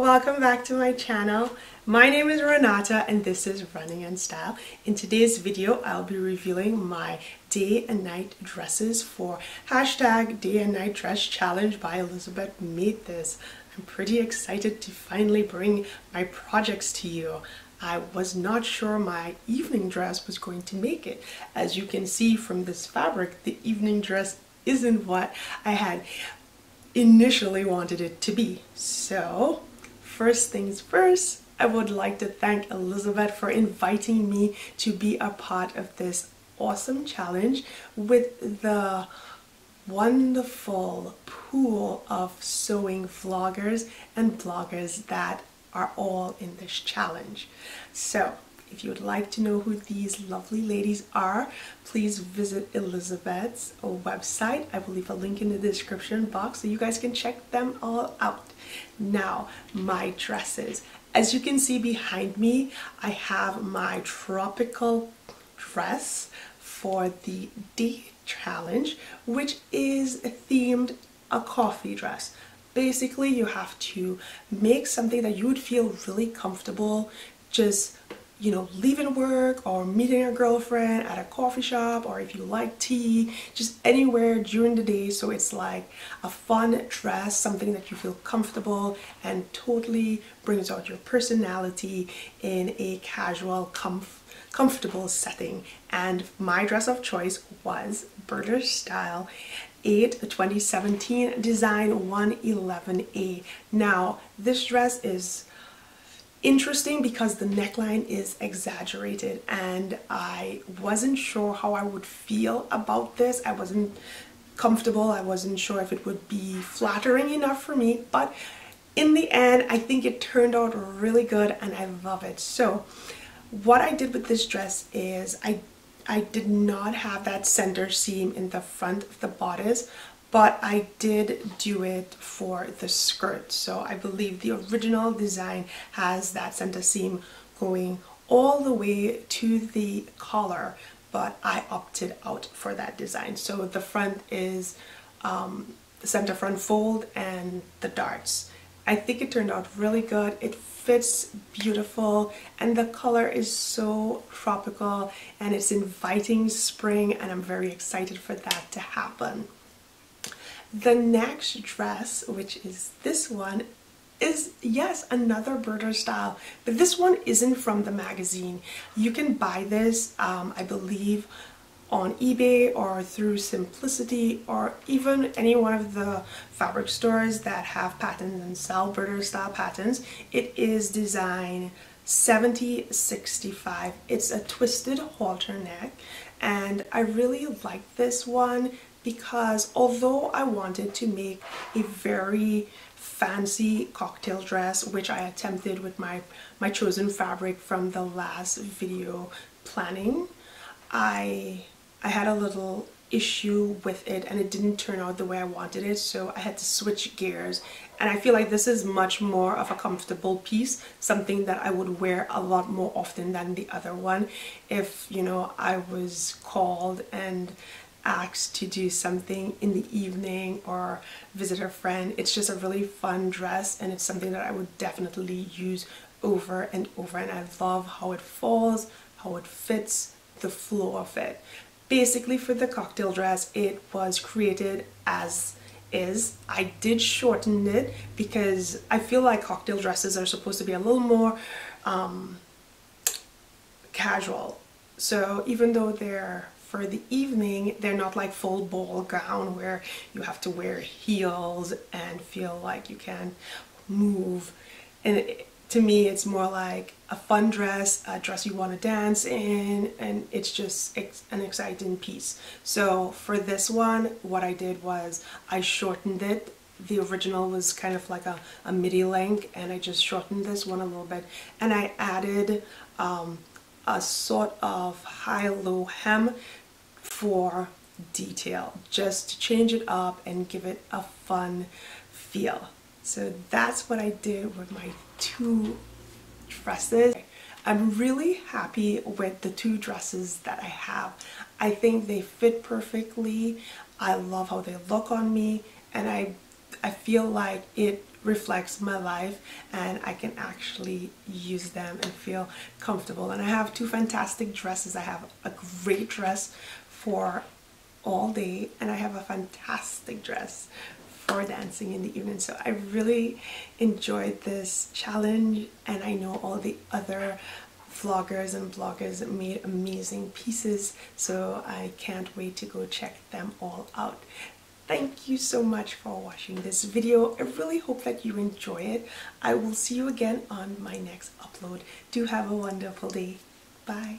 welcome back to my channel. My name is Renata and this is Running in Style. In today's video, I'll be revealing my day and night dresses for hashtag Day and Night Dress Challenge by ElizabethMadeThis. I'm pretty excited to finally bring my projects to you. I was not sure my evening dress was going to make it. As you can see from this fabric, the evening dress isn't what I had initially wanted it to be. So first things first, I would like to thank Elizabeth for inviting me to be a part of this awesome challenge with the wonderful pool of sewing vloggers and bloggers that are all in this challenge. So if you would like to know who these lovely ladies are, please visit Elizabeth's website. I will leave a link in the description box so you guys can check them all out. Now, my dresses. As you can see behind me, I have my tropical dress for the day challenge, which is themed a coffee dress. Basically, you have to make something that you would feel really comfortable just leaving work or meeting a girlfriend at a coffee shop, or if you like tea, just anywhere during the day. So it's like a fun dress, something that you feel comfortable and totally brings out your personality in a casual, comfortable setting. And my dress of choice was Birder Style 8 2017 design 111A. Now this dress is interesting because the neckline is exaggerated and I wasn't sure how I would feel about this. I wasn't comfortable. I wasn't sure if it would be flattering enough for me, but in the end I think it turned out really good and I love it. So what I did with this dress is I did not have that center seam in the front of the bodice, but I did do it for the skirt. So I believe the original design has that center seam going all the way to the collar, but I opted out for that design. So the front is the center front fold and the darts. I think it turned out really good. It fits beautiful and the color is so tropical and it's inviting spring, and I'm very excited for that to happen. The next dress, which is this one, is yes, another Birder Style, but this one isn't from the magazine. You can buy this, I believe, on eBay or through Simplicity or even any one of the fabric stores that have patterns and sell Birder Style patterns. It is design 7065. It's a twisted halter neck and I really like this one because although I wanted to make a very fancy cocktail dress, which I attempted with my chosen fabric from the last video planning, I had a little issue with it and it didn't turn out the way I wanted it, so I had to switch gears. And I feel like this is much more of a comfortable piece, something that I would wear a lot more often than the other one. If I was called and asked to do something in the evening or visit a friend, it's just a really fun dress and it's something that I would definitely use over and over, and I love how it falls, how it fits, the flow of it. Basically for the cocktail dress, it was created as is. I did shorten it because I feel like cocktail dresses are supposed to be a little more casual. So even though they're for the evening, they're not like full ball gown where you have to wear heels and feel like you can move. And to me, it's more like a fun dress, a dress you want to dance in, and it's just an exciting piece. So for this one, what I did was I shortened it. The original was kind of like a midi length, and I just shortened this one a little bit, and I added a sort of high-low hem for detail, just to change it up and give it a fun feel. So that's what I did with my two dresses. I'm really happy with the two dresses that I have. I think they fit perfectly. I love how they look on me, and I feel like it reflects my life, and I can actually use them and feel comfortable. And I have two fantastic dresses. I have a great dress for all day, and I have a fantastic dress for dancing in the evening. So I really enjoyed this challenge, and I know all the other vloggers and bloggers made amazing pieces, so I can't wait to go check them all out. Thank you so much for watching this video. I really hope that you enjoy it. I will see you again on my next upload. Do have a wonderful day. Bye.